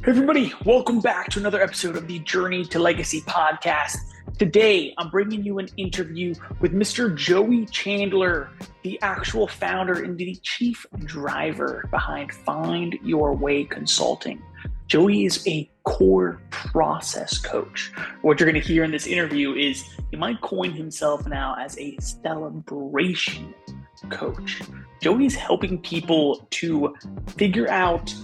Hey everybody, welcome back to another episode of the Journey to Legacy podcast. Today, I'm bringing you an interview with Mr. Joey Chandler, the actual founder and the chief driver behind Find Your Way Consulting. Joey is a core process coach. What you're going to hear in this interview is he might coin himself now as a celebration coach. Joey is helping people to figure out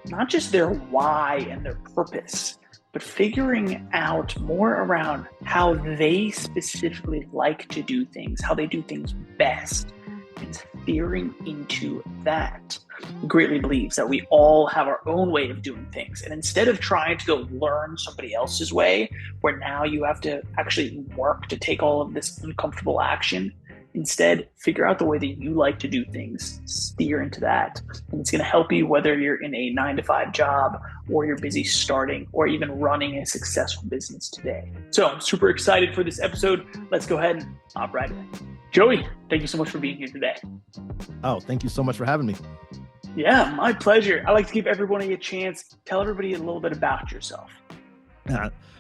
not just their why and their purpose, but figuring out more around how they specifically like to do things, how they do things best, and steering into that. He greatly believes that we all have our own way of doing things. And instead of trying to go learn somebody else's way, where now you have to actually work to take all of this uncomfortable action, instead, figure out the way that you like to do things, steer into that. And it's going to help you whether you're in a 9-to-5 job or you're busy starting or even running a successful business today. So I'm super excited for this episode. Let's go ahead and hop right in. Joey, thank you so much for being here today. Oh, thank you so much for having me. Yeah, my pleasure. I like to give everybody a chance. Tell everybody a little bit about yourself.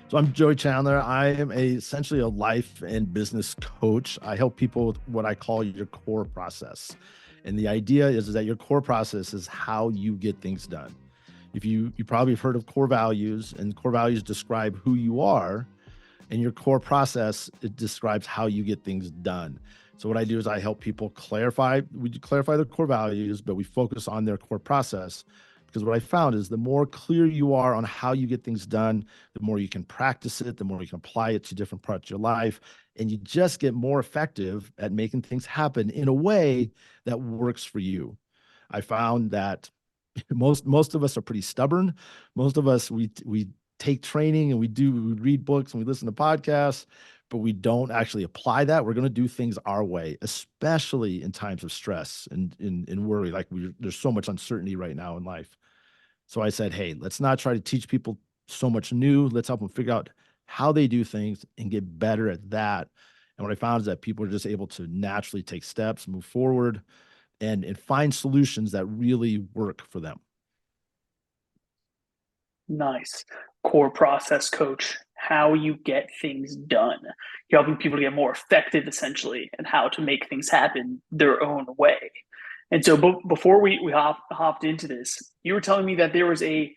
So I'm Joey Chandler. I am essentially a life and business coach. I help people with what I call your core process. And the idea is that your core process is how you get things done. If you probably have heard of core values, and core values describe who you are, and your core process, it describes how you get things done. So what I do is I help people clarify their core values, but we focus on their core process. Because what I found is the more clear you are on how you get things done, the more you can practice it, the more you can apply it to different parts of your life, and you just get more effective at making things happen in a way that works for you. I found that most of us are pretty stubborn. Most of us, we take training and we read books and we listen to podcasts, but we don't actually apply that. We're going to do things our way, especially in times of stress and worry. Like there's so much uncertainty right now in life. So I said, hey, let's not try to teach people so much new. Let's help them figure out how they do things and get better at that. And what I found is that people are just able to naturally take steps, move forward, and find solutions that really work for them. Nice. Core process coach, how you get things done. You're helping people to get more effective, essentially, and how to make things happen their own way. And so before we hopped into this, you were telling me that there was a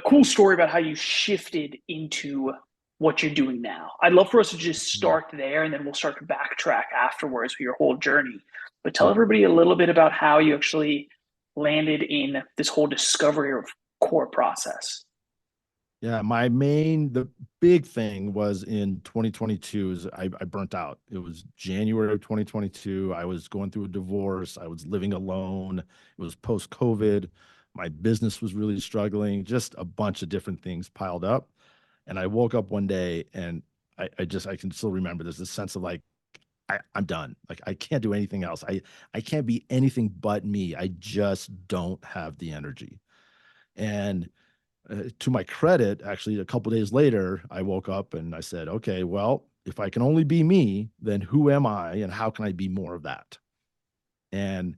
cool story about how you shifted into what you're doing now. I'd love for us to just start there, and then we'll start to backtrack afterwards with your whole journey. But tell everybody a little bit about how you actually landed in this whole discovery of core process. Yeah, the big thing was in 2022 is I burnt out. It was January of 2022. I was going through a divorce. I was living alone. It was post-COVID. My business was really struggling, just a bunch of different things piled up. And I woke up one day and I can still remember there's this sense of like, I'm done. Like I can't do anything else. I can't be anything but me. I just don't have the energy. And to my credit, actually, a couple of days later, I woke up and I said, okay, well, if I can only be me, then who am I and how can I be more of that? And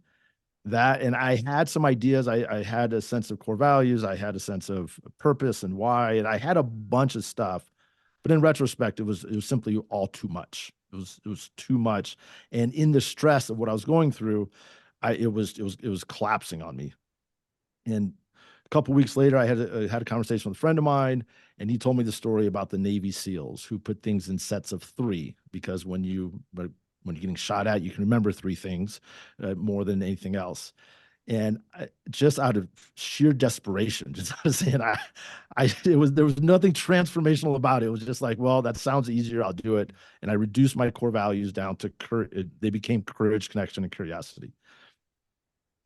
I had some ideas. I had a sense of core values. I had a sense of purpose and why, and I had a bunch of stuff. But in retrospect, it was simply all too much. It was too much. And in the stress of what I was going through, it was collapsing on me. And a couple of weeks later, I had a conversation with a friend of mine, and he told me the story about the Navy SEALs who put things in sets of 3 because when you're getting shot at, you can remember 3 things more than anything else. And just out of sheer desperation, just out of saying, there was nothing transformational about it. It was just like, well, that sounds easier. I'll do it. And I reduced my core values down to they became courage, connection, and curiosity.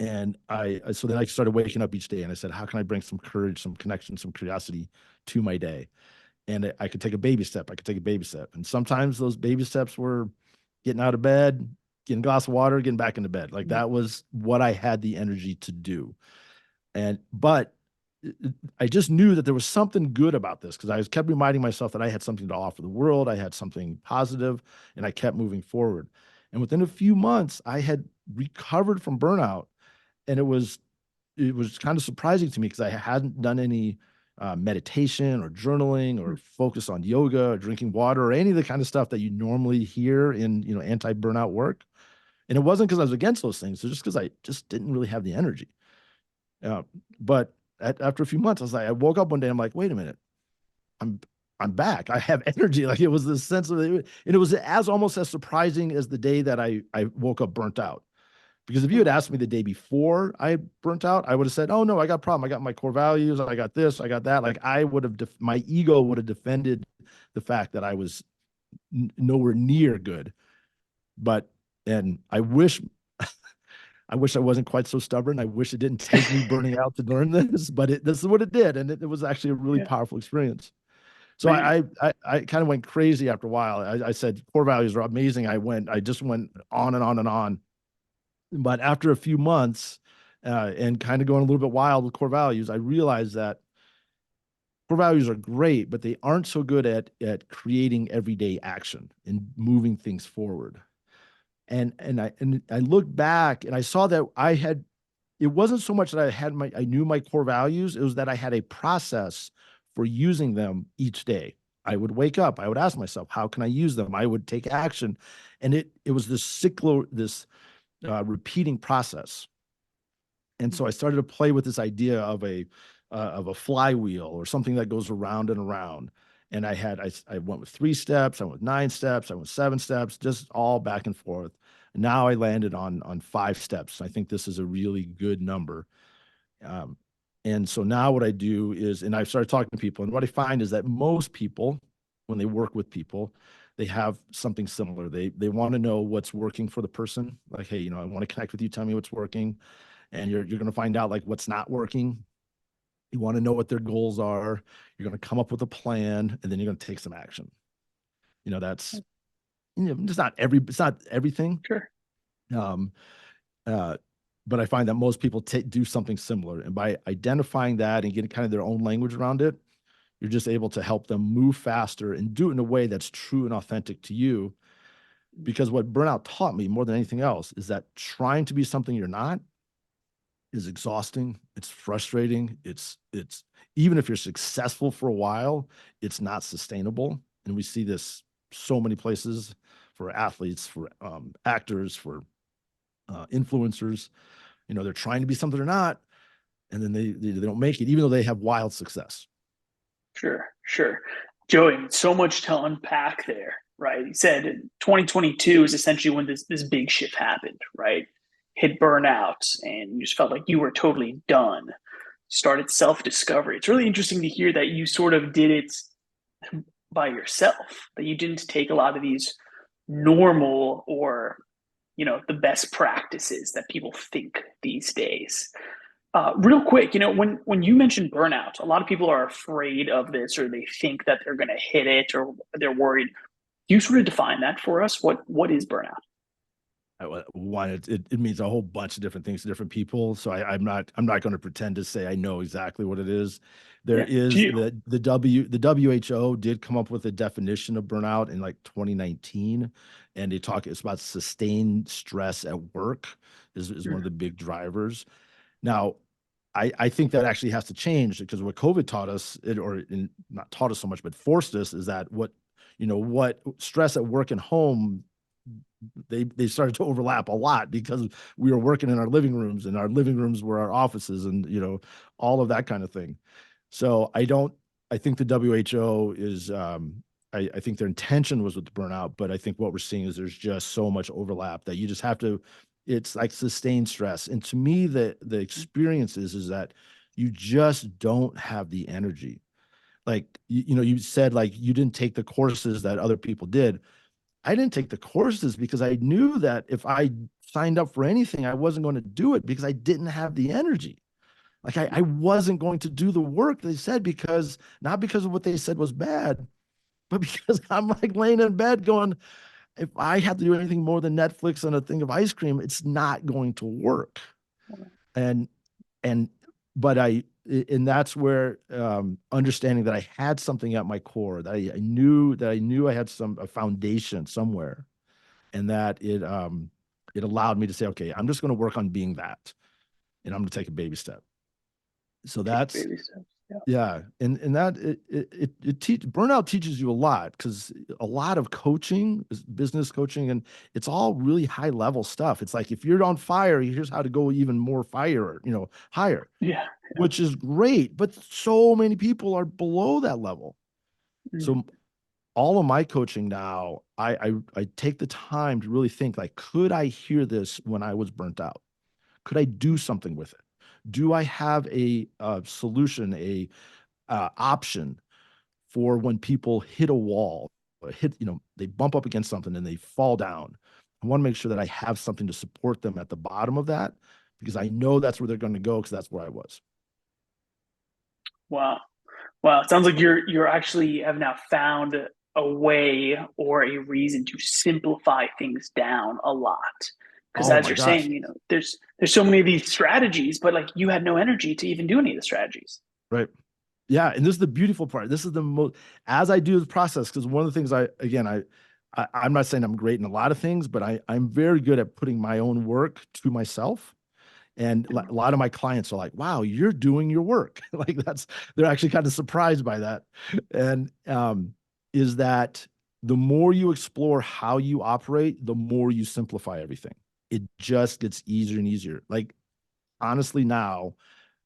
And so then I started waking up each day and I said, how can I bring some courage, some connection, some curiosity to my day? And I could take a baby step. And sometimes those baby steps were getting out of bed, getting a glass of water, getting back into bed. Like that was what I had the energy to do. But I just knew that there was something good about this because I kept reminding myself that I had something to offer the world. I had something positive, and I kept moving forward. And within a few months, I had recovered from burnout. And it was it was kind of surprising to me because I hadn't done any meditation or journaling or focus on yoga or drinking water or any of the kind of stuff that you normally hear in, anti-burnout work. And it wasn't because I was against those things. It's just because I just didn't really have the energy. But after a few months, I woke up one day, I'm like, wait a minute, I'm I'm back. I have energy. Like, it was this sense of it, and it was as almost as surprising as the day that I woke up burnt out. Because if you had asked me the day before I burnt out, I would have said, "Oh no, I got a problem. I got my core values. I got this. I got that." Like, I would have, my ego would have defended the fact that I was nowhere near good. But, and I wish I wasn't quite so stubborn. I wish it didn't take me burning out to learn this, but this is what it did, and it was actually a really Yeah, powerful experience. So man. I kind of went crazy after a while. I said core values are amazing. I just went on and on and on. But after a few months, and kind of going a little bit wild with core values, I realized that core values are great, but they aren't so good at creating everyday action and moving things forward. And I looked back and I saw that it wasn't so much that I knew my core values, it was that I had a process for using them each day. I would wake up, I would ask myself, how can I use them? I would take action. And it was this repeating process. And so I started to play with this idea of a flywheel or something that goes around and around. And I went with 3 steps, I went with 9 steps, I went with 7 steps, just all back and forth. Now I landed on 5 steps. I think this is a really good number. Um, and so now what I do is, and I've started talking to people, and what I find is that most people, when they work with people, they have something similar. They want to know what's working for the person. Like, hey, I want to connect with you. Tell me what's working. And you're going to find out like what's not working. You want to know what their goals are. You're going to come up with a plan, and then you're going to take some action. That's it's not everything. Sure. Um, uh, but I find that most people do something similar, and by identifying that and getting kind of their own language around it, you're just able to help them move faster and do it in a way that's true and authentic to you. Because what burnout taught me more than anything else is that trying to be something you're not is exhausting. It's frustrating. It's even if you're successful for a while, it's not sustainable. And we see this so many places for athletes, for actors, for influencers. They're trying to be something they're not, and then they don't make it, even though they have wild success. Sure, sure. Joey, so much to unpack there, right? You said 2022 is essentially when this big shift happened, right? Hit burnout, and you just felt like you were totally done. Started self discovery. It's really interesting to hear that you sort of did it by yourself, that you didn't take a lot of these normal or the best practices that people think these days. Real quick, when you mentioned burnout, a lot of people are afraid of this, or they think that they're going to hit it, or they're worried. Do you sort of define that for us? What is burnout? One, it means a whole bunch of different things to different people. So I'm not going to pretend to say I know exactly what it is. There Yeah, to is you. the WHO did come up with a definition of burnout in like 2019, and it's about sustained stress at work is one of the big drivers. Now, I think that actually has to change, because what COVID taught us, not taught us so much, but forced us, is that what stress at work and home, they started to overlap a lot, because we were working in our living rooms, and our living rooms were our offices, and all of that kind of thing. So I think the WHO is I think their intention was with the burnout, but I think what we're seeing is there's just so much overlap that you just have to, it's like sustained stress. And to me, the experience is that you just don't have the energy. Like, you said, like, you didn't take the courses that other people did. I didn't take the courses because I knew that if I signed up for anything, I wasn't going to do it, because I didn't have the energy. Like, I wasn't going to do the work they said, because not because of what they said was bad, but because I'm like laying in bed going, if I have to do anything more than Netflix and a thing of ice cream, it's not going to work. And, and, but and that's where understanding that I had something at my core, that I knew I had a foundation somewhere, and that it allowed me to say, okay, I'm just going to work on being that. and I'm going to take a baby step. So Take that's, baby steps. Yeah. yeah. And that burnout teaches you a lot, because a lot of coaching is business coaching, and it's all really high level stuff. It's like, if you're on fire, here's how to go even more fire, higher, Yeah. which is great. But so many people are below that level. Mm. So all of my coaching now, I take the time to really think, like, could I hear this when I was burnt out? Could I do something with it? Do I have a solution, a option for when people hit a wall, they bump up against something and they fall down? I want to make sure that I have something to support them at the bottom of that, because I know that's where they're going to go, because that's where I was. Wow. Wow. It sounds like you're actually have now found a way or a reason to simplify things down a lot. Because Oh as my you're gosh. saying, there's so many of these strategies, but like you had no energy to even do any of the strategies. Right. Yeah, and this is the beautiful part. This is the most, as I do the process, because one of the things I'm not saying I'm great in a lot of things, but I'm very good at putting my own work to myself. And a lot of my clients are like, wow, you're doing your work. Like, they're actually kind of surprised by that. And is that the more you explore how you operate, the more you simplify everything. It just gets easier and easier. Like, honestly, now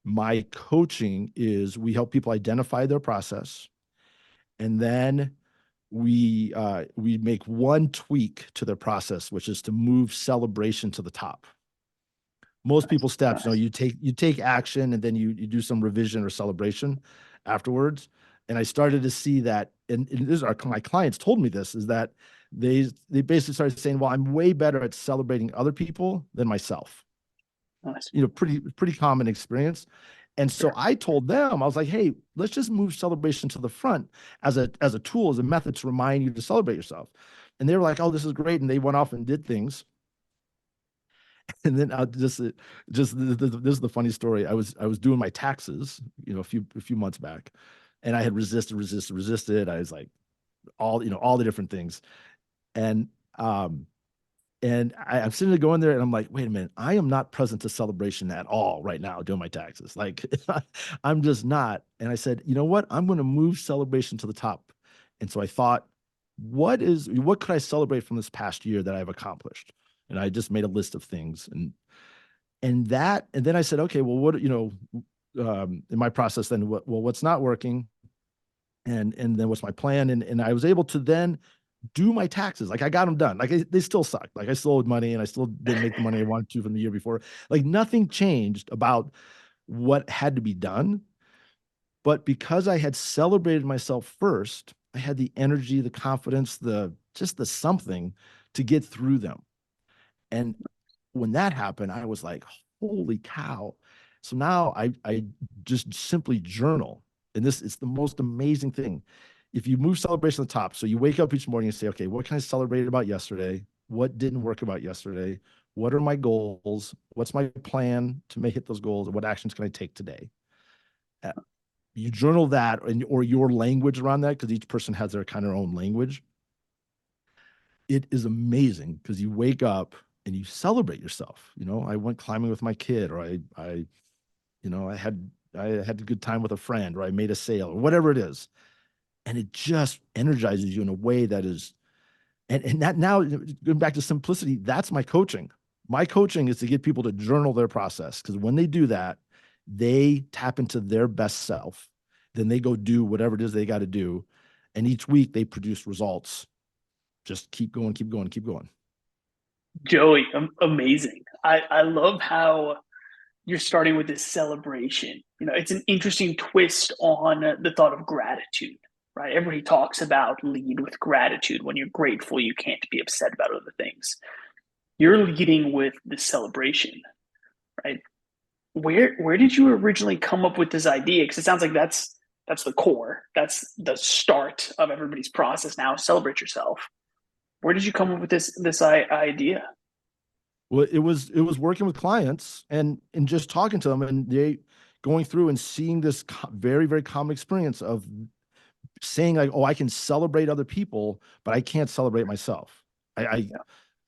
my coaching is, we help people identify their process, and then we make one tweak to their process, which is to move celebration to the top. Most Nice, people's steps, nice. you take action, and then you do some revision or celebration afterwards. And I started to see that, and this is my clients told me this, is that they basically started saying, well, I'm way better at celebrating other people than myself. Nice. Pretty common experience. And so Sure. I told them, I was like, hey, let's just move celebration to the front as a tool, as a method to remind you to celebrate yourself. And they were like, oh, this is great. And they went off and did things. And then this is the funny story. I was doing my taxes, a few months back, and I had resisted. I was like, all the different things. And um I'm sitting there going there, and I'm like, wait a minute, I am not present to celebration at all right now doing my taxes. Like, I'm just not. And I said, you know what? I'm going to move celebration to the top. And so I thought, what could I celebrate from this past year that I've accomplished? And I just made a list of things, and then I said, okay, well, what, in my process, then what's not working? And then what's my plan? And I was able to then do my taxes. Like, I got them done. Like, they still sucked. Like, I still owed money, and I still didn't make the money I wanted to from the year before. Like, nothing changed about what had to be done. But because I had celebrated myself first, I had the energy, the confidence, the something to get through them. And when that happened, I was like, holy cow. So now I just simply journal. And it's the most amazing thing. If you move celebration to the top, so you wake up each morning and say, okay, what can I celebrate about yesterday? What didn't work about yesterday? What are my goals? What's my plan to hit those goals? And what actions can I take today? Uh, you journal that, or your language around that, because each person has their kind of own language. It is amazing, because you wake up and you celebrate yourself. I went climbing with my kid, or I had a good time with a friend, or I made a sale, or whatever it is. And it just energizes you in a way that is, and that, now going back to simplicity, that's my coaching. My coaching is to get people to journal their process, because when they do that, they tap into their best self. Then they go do whatever it is they got to do. And each week they produce results. Just keep going, keep going, keep going. Joey, amazing. I love how you're starting with this celebration. It's an interesting twist on the thought of gratitude, right? Everybody talks about lead with gratitude. When you're grateful, you can't be upset about other things. You're leading with the celebration, right? Where did you originally come up with this idea? Because it sounds like that's the core. That's the start of everybody's process now. Celebrate yourself. Where did you come up with this idea? Well, it was working with clients, and just talking to them, and they going through and seeing this very, very common experience of saying, like, oh, I can celebrate other people, but I can't celebrate myself. I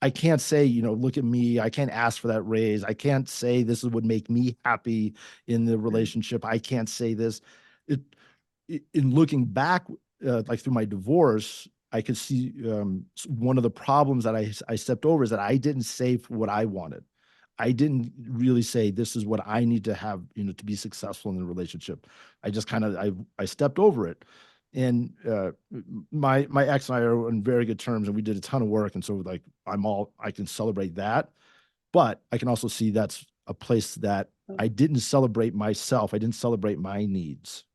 Yeah. I can't say, look at me. I can't ask for that raise. I can't say this would make me happy in the relationship. I can't say this. It, in looking back, like through my divorce, I could see one of the problems that I stepped over is that I didn't say what I wanted. I didn't really say this is what I need to have, to be successful in the relationship. I just kind of I stepped over it. And my ex and I are on very good terms, and we did a ton of work. And so like I can celebrate that, but I can also see that's a place that I didn't celebrate myself. I didn't celebrate my needs.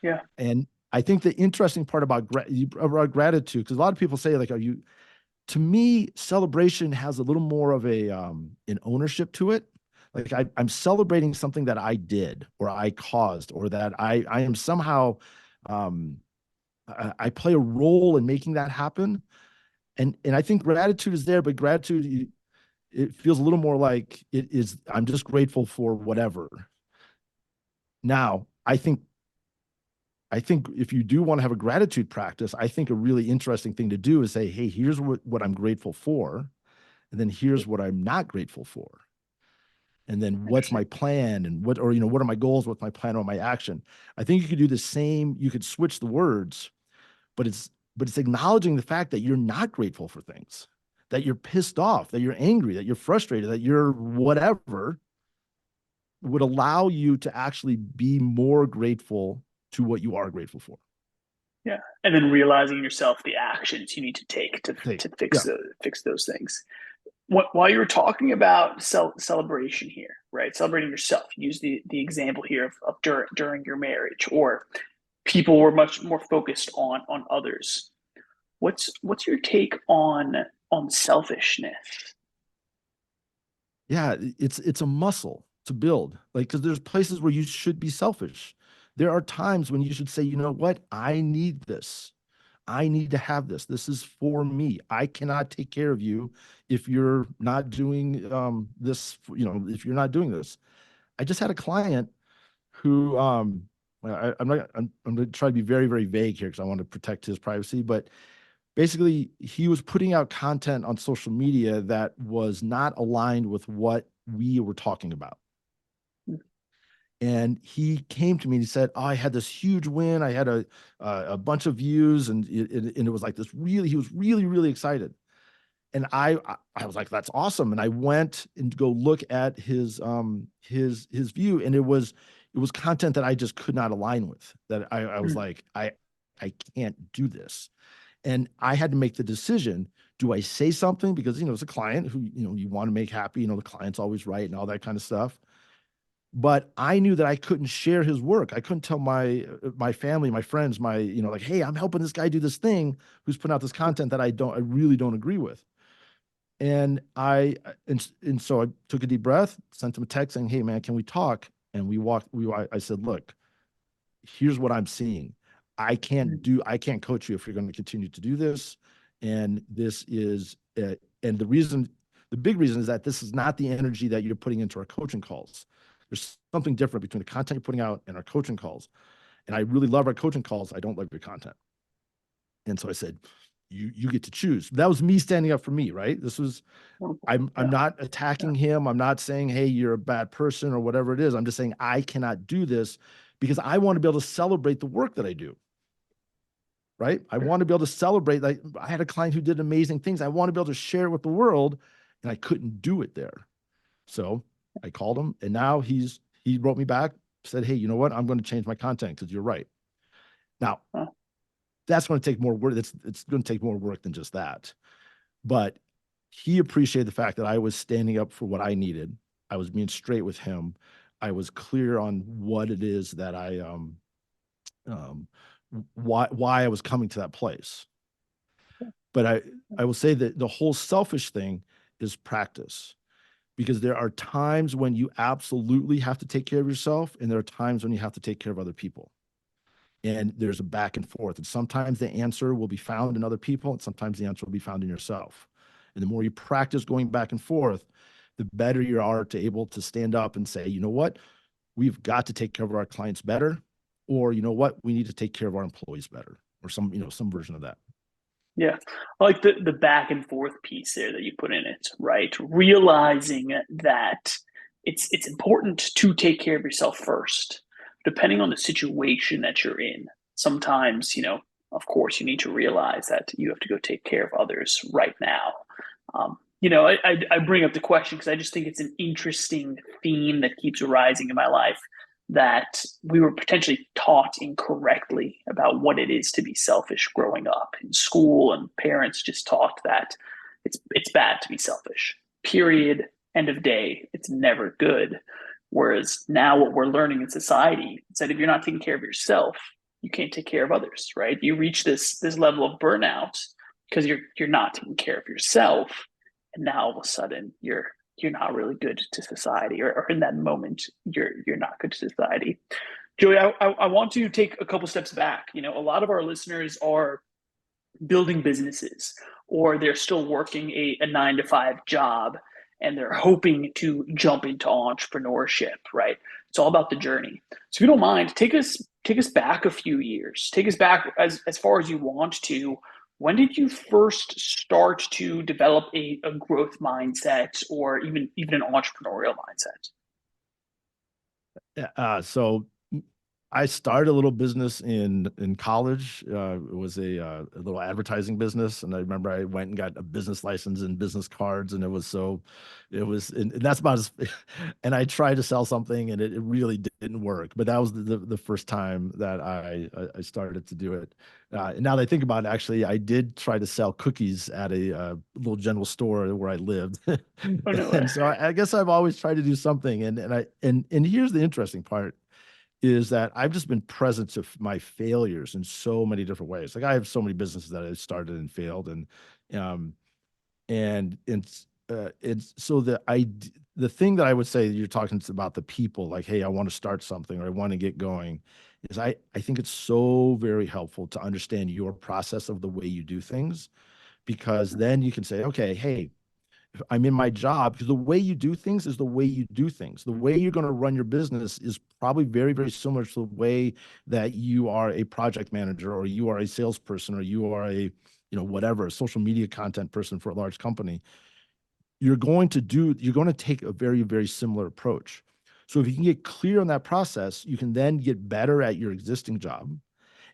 Yeah. And I think the interesting part about gratitude, because a lot of people say like, to me, celebration has a little more of an ownership to it. Like I'm celebrating something that I did or I caused, or that I am somehow, I play a role in making that happen. And I think gratitude is there, but gratitude, it feels a little more like it is, I'm just grateful for whatever. Now, I think if you do want to have a gratitude practice, I think a really interesting thing to do is say, hey, here's what I'm grateful for. And then here's what I'm not grateful for. And then what's my plan and what are my goals, what's my plan or my action? I think you could do the same. You could switch the words, but it's acknowledging the fact that you're not grateful for things, that you're pissed off, that you're angry, that you're frustrated, that you're whatever, would allow you to actually be more grateful to what you are grateful for. Yeah. And then realizing yourself the actions you need to take to Yeah. fix those things. While you were talking about celebration here, right? Celebrating yourself. Use the example here of during your marriage, or people were much more focused on others. What's your take on selfishness? Yeah, it's a muscle to build. Like, because there's places where you should be selfish. There are times when you should say, you know what? I need this. I need to have this. This is for me. I cannot take care of you if you're not doing this, if you're not doing this. I just had a client who I'm going to try to be very, very vague here because I want to protect his privacy, but basically he was putting out content on social media that was not aligned with what we were talking about. And he came to me and he said, oh, I had this huge win. I had a bunch of views, and it was like this he was really, really excited. And I was like, that's awesome. And I went and go look at his view, and it was content that I just could not align with, that I was like, I can't do this. And I had to make the decision. Do I say something? Because, it's a client who, you want to make happy, the client's always right and all that kind of stuff. But I knew that I couldn't share his work. I couldn't tell my family, my friends, like, hey, I'm helping this guy do this thing who's putting out this content that I really don't agree with. And so I took a deep breath, sent him a text saying, hey man, can we talk? And I said, look, here's what I'm seeing. I can't coach you if you're going to continue to do this. And this is, and the big reason is that this is not the energy that you're putting into our coaching calls. There's something different between the content you're putting out and our coaching calls. And I really love our coaching calls. I don't like your content. And so I said, you get to choose. That was me standing up for me, right? This was, I'm not attacking him. I'm not saying, hey, you're a bad person or whatever it is. I'm just saying I cannot do this because I want to be able to celebrate the work that I do. Right? I want to be able to celebrate. Like, I had a client who did amazing things. I want to be able to share it with the world, and I couldn't do it there. So I called him, and now he wrote me back, said, hey, you know what? I'm going to change my content because you're right. Now, that's going to take more work. It's going to take more work than just that. But he appreciated the fact that I was standing up for what I needed. I was being straight with him. I was clear on what it is that why I was coming to that place. But I will say that the whole selfish thing is practice, because there are times when you absolutely have to take care of yourself, and there are times when you have to take care of other people. And there's a back and forth. And sometimes the answer will be found in other people, and sometimes the answer will be found in yourself. And the more you practice going back and forth, the better you are to able to stand up and say, you know what, we've got to take care of our clients better, or you know what, we need to take care of our employees better, or some version of that. Yeah. I like the back and forth piece there that you put in it, right? Realizing that it's important to take care of yourself first, depending on the situation that you're in. Sometimes, of course, you need to realize that you have to go take care of others right now. I bring up the question because I just think it's an interesting theme that keeps arising in my life, that we were potentially taught incorrectly about what it is to be selfish growing up in school, and parents just taught that it's bad to be selfish. Period. End of day. It's never good. Whereas now what we're learning in society is that if you're not taking care of yourself, you can't take care of others, right? You reach this level of burnout because you're not taking care of yourself, and now all of a sudden you're not really good to society, or in that moment you're not good to society. Joey, I want to take a couple steps back. A lot of our listeners are building businesses, or they're still working a 9 to 5 job, and they're hoping to jump into entrepreneurship, right? It's all about the journey. So if you don't mind, take us back a few years. Take us back as far as you want to. When did you first start to develop a growth mindset, or even an entrepreneurial mindset? So I started a little business in college. It was a little advertising business, and I remember I went and got a business license and business cards, and and that's about as. And I tried to sell something, and it really didn't work. But that was the first time that I started to do it. And now that I think about it, actually, I did try to sell cookies at a little general store where I lived, Oh no way. and so I guess I've always tried to do something. And here's the interesting part is that I've just been present to my failures in so many different ways. Like I have so many businesses that I started and failed, um, and so the thing that I would say, you're talking about the people, like, hey, I want to start something or I want to get going, is I think it's so very helpful to understand your process of the way you do things, because then you can say, okay, hey, I'm in my job, because the way you do things is the way you do things. The way you're going to run your business is probably very, very similar to the way that you are a project manager, or you are a salesperson, or you are whatever, a social media content person for a large company. You're going to take a very, very similar approach. So if you can get clear on that process, you can then get better at your existing job.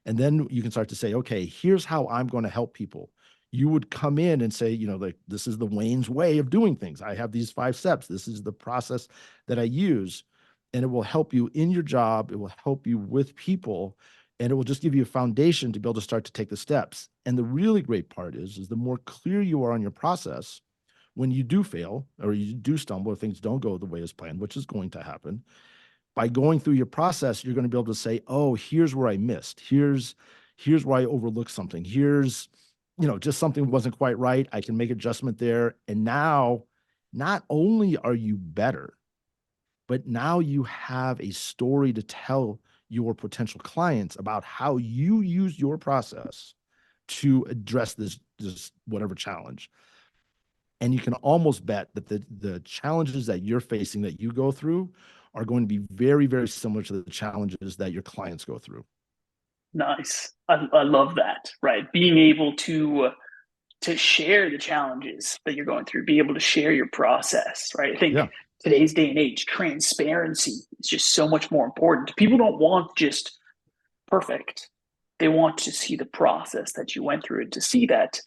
And then you can start to say, okay, here's how I'm going to help people. You would come in and say, like, this is the Wayne's way of doing things. I have these 5 steps. This is the process that I use. And it will help you in your job. It will help you with people. And it will just give you a foundation to be able to start to take the steps. And the really great part is the more clear you are on your process, when you do fail or you do stumble or things don't go the way as planned, which is going to happen, by going through your process, you're going to be able to say, oh, here's where I missed. Here's where I overlooked something. Here's, just something wasn't quite right. I can make adjustment there. And now, not only are you better, but now you have a story to tell your potential clients about how you use your process to address this whatever challenge. And you can almost bet that the challenges that you're facing, that you go through, are going to be very, very similar to the challenges that your clients go through. Nice. I love that, right? Being able to share the challenges that you're going through, be able to share your process, right? I think Yeah. today's day and age, transparency is just so much more important. People don't want just perfect. They want to see the process that you went through, and to see that,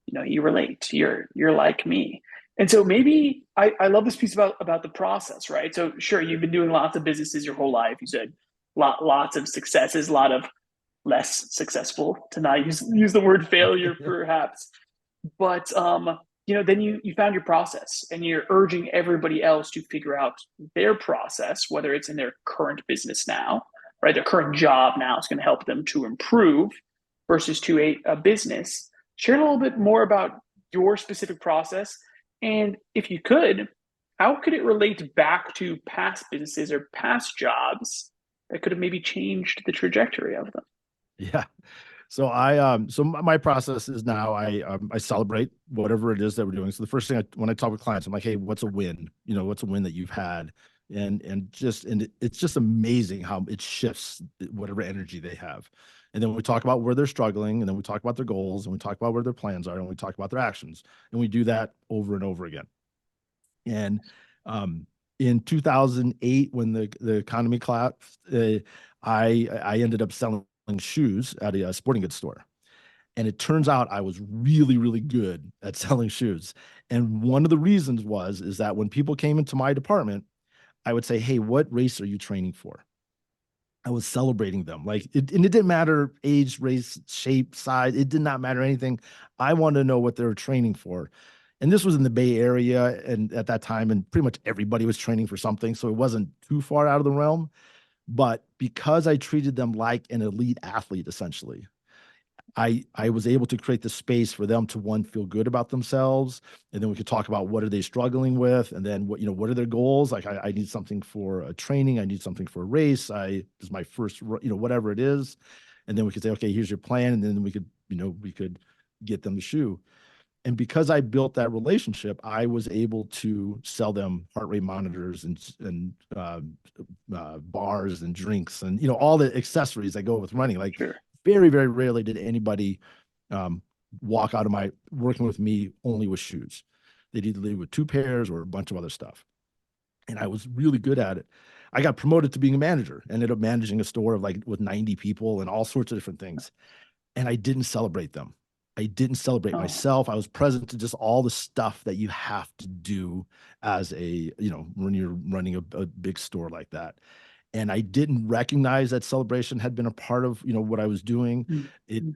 you relate. You're like me. And so maybe I love this piece about the process, right? So sure, you've been doing lots of businesses your whole life. You said lots of successes, a lot of less successful, to not use the word failure perhaps. But then you found your process, and you're urging everybody else to figure out their process, whether it's in their current business now, right? Their current job now is going to help them to improve versus to a business. Share a little bit more about your specific process. And if you could, how could it relate back to past businesses or past jobs that could have maybe changed the trajectory of them? Yeah. So my process is now I celebrate whatever it is that we're doing. So the first thing when I talk with clients, I'm like, hey, what's a win? What's a win that you've had? And it's just amazing how it shifts whatever energy they have. And then we talk about where they're struggling, and then we talk about their goals, and we talk about where their plans are, and we talk about their actions, and we do that over and over again. And in 2008, when the economy collapsed, I ended up selling shoes at a sporting goods store. And it turns out I was really, really good at selling shoes. And one of the reasons is that when people came into my department, I would say, "Hey, what race are you training for?" I was celebrating them. And it didn't matter age, race, shape, size. It did not matter anything. I wanted to know what they were training for. And this was in the Bay Area, and at that time, and pretty much everybody was training for something. So it wasn't too far out of the realm. But because I treated them like an elite athlete, essentially, I was able to create the space for them to, one, feel good about themselves, and then we could talk about what are they struggling with, and then what are their goals. Like, I need something for a training, I need something for a race, this is my first, whatever it is, and then we could say, okay, here's your plan, and then we could get them the shoe. And because I built that relationship, I was able to sell them heart rate monitors and bars and drinks and all the accessories that go with running. Like, Sure. very, very rarely did anybody walk out of my working with me only with shoes. They'd either leave with 2 pairs or a bunch of other stuff. And I was really good at it. I got promoted to being a manager, ended up managing a store with 90 people and all sorts of different things. And I didn't celebrate them. I didn't celebrate myself. I was present to just all the stuff that you have to do as when you're running a big store like that. And I didn't recognize that celebration had been a part of, what I was doing. Mm-hmm.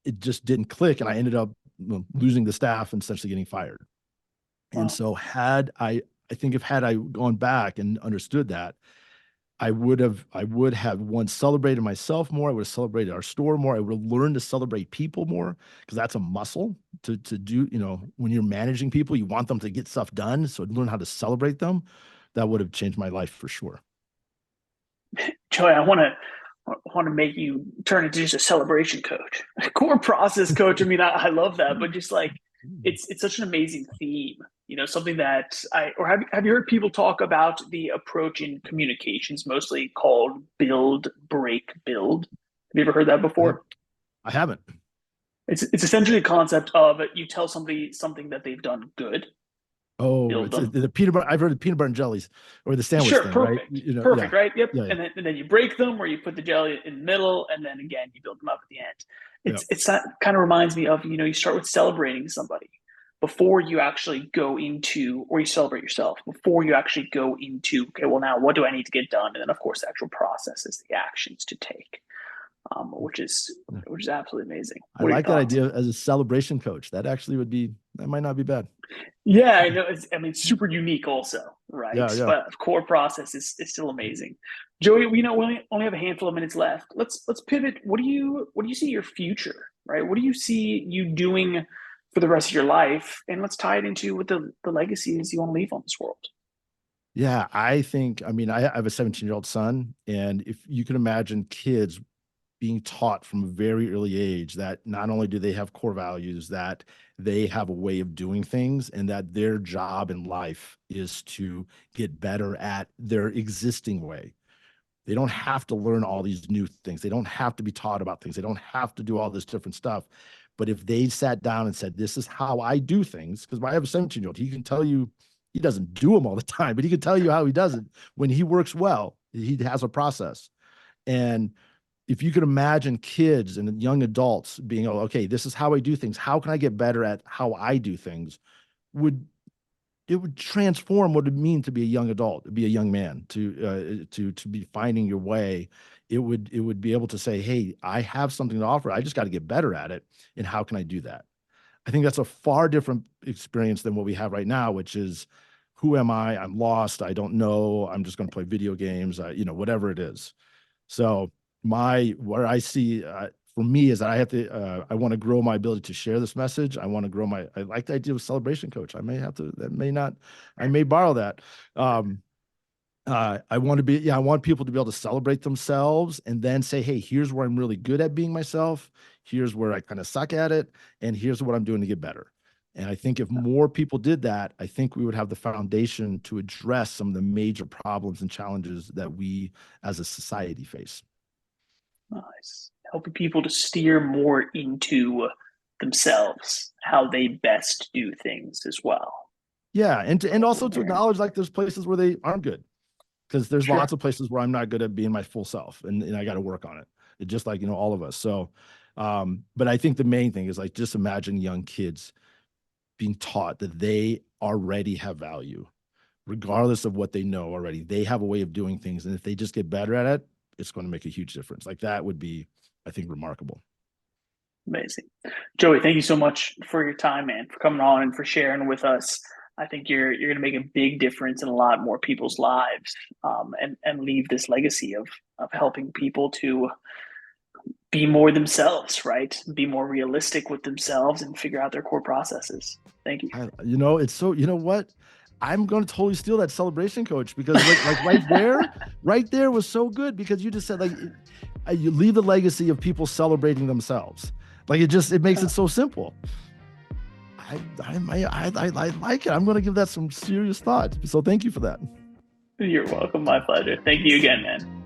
It just didn't click. And I ended up losing the staff and essentially getting fired. Wow. And so I think if had I gone back and understood that, I would have, one, celebrated myself more. I would have celebrated our store more. I would have learned to celebrate people more, because that's a muscle to do. When you're managing people, you want them to get stuff done. So I'd learn how to celebrate them. That would have changed my life for sure. Joey, I want to make you turn into just a celebration coach, a core process coach. I mean, I love that, but just like it's such an amazing theme. Something that have you heard people talk about the approach in communications, mostly called build, break, build? Have you ever heard that before? I haven't. It's essentially a concept of you tell somebody something that they've done good. Oh, it's the peanut butter. I've heard of peanut butter and jellies, or the sandwich Sure, thing, perfect. right? Perfect, yeah. right? Yep. Yeah, yeah. And then you break them, or you put the jelly in the middle, and then again you build them up at the end. It's that kind of reminds me of you start with celebrating somebody before you actually go into, or you celebrate yourself before you actually go into, okay, well, now what do I need to get done? And then of course the actual process is the actions to take. Which is absolutely amazing. I like that idea as a celebration coach. That might not be bad. Yeah, I know. It's super unique also, right? Yeah. But the core process is still amazing. Joey, we only have a handful of minutes left. Let's pivot. What do you see your future, right? What do you see you doing for the rest of your life? And let's tie it into what the legacies you want to leave on this world. Yeah, I have a 17-year-old son, and if you can imagine kids being taught from a very early age that not only do they have core values, that they have a way of doing things, and that their job in life is to get better at their existing way. They don't have to learn all these new things. They don't have to be taught about things. They don't have to do all this different stuff. But if they sat down and said, this is how I do things, because I have a 17-year-old, he can tell you, he doesn't do them all the time, but he can tell you how he does it. When he works well, he has a process. And if you could imagine kids and young adults being, okay, this is how I do things. How can I get better at how I do things? It would transform what it means to be a young adult, to be a young man, to be finding your way. It would be able to say, hey, I have something to offer. I just got to get better at it. And how can I do that? I think that's a far different experience than what we have right now, which is, who am I? I'm lost. I don't know. I'm just going to play video games, whatever it is. So where I see for me is that I want to grow my ability to share this message. I want to grow I like the idea of celebration coach. I may borrow that. I want people to be able to celebrate themselves and then say, hey, here's where I'm really good at being myself. Here's where I kind of suck at it. And here's what I'm doing to get better. And I think if more people did that, I think we would have the foundation to address some of the major problems and challenges that we as a society face. Nice. Helping people to steer more into themselves, how they best do things as well. Yeah. And also to Yeah. acknowledge like there's places where they aren't good, because there's Sure. lots of places where I'm not good at being my full self, and I got to work on it. It's just like, all of us. So, but I think the main thing is like, just imagine young kids being taught that they already have value, regardless of what they know already. They have a way of doing things. And if they just get better at it, it's going to make a huge difference. Like that would be, I think, remarkable. Amazing. Joey, thank you so much for your time, man, for coming on and for sharing with us. I think you're going to make a big difference in a lot more people's lives, and leave this legacy of helping people to be more themselves, right? Be more realistic with themselves and figure out their core processes. Thank you. It's so, you know what? I'm going to totally steal that celebration, coach, because right there was so good, because you just said like, you leave the legacy of people celebrating themselves. Like it makes it so simple. I like it. I'm going to give that some serious thought. So thank you for that. You're welcome. My pleasure. Thank you again, man.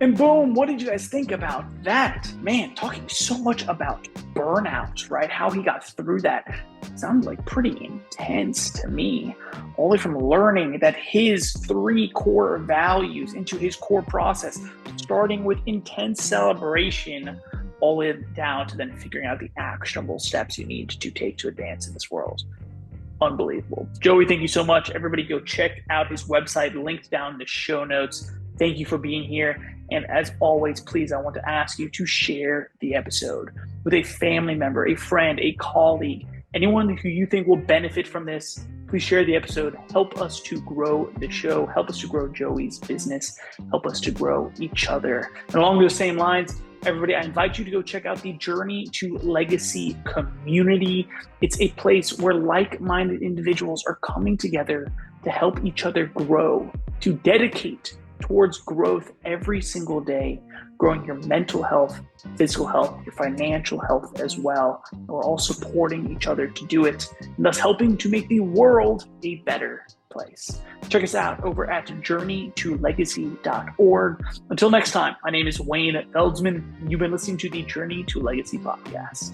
And boom, what did you guys think about that? Man, talking so much about burnout, right? How he got through that sounded like pretty intense to me. Only from learning that his 3 core values into his core process, starting with intense celebration, all the way down to then figuring out the actionable steps you need to take to advance in this world. Unbelievable. Joey, thank you so much. Everybody go check out his website, linked down in the show notes. Thank you for being here. And as always, please, I want to ask you to share the episode with a family member, a friend, a colleague, anyone who you think will benefit from this. Please share the episode. Help us to grow the show. Help us to grow Joey's business. Help us to grow each other. And along those same lines, everybody, I invite you to go check out the Journey to Legacy community. It's a place where like-minded individuals are coming together to help each other grow, to dedicate towards growth every single day, growing your mental health, physical health, your financial health as well. And we're all supporting each other to do it, and thus helping to make the world a better place. Check us out over at journeytolegacy.org. Until next time, my name is Wayne Veldsman. You've been listening to the Journey to Legacy podcast.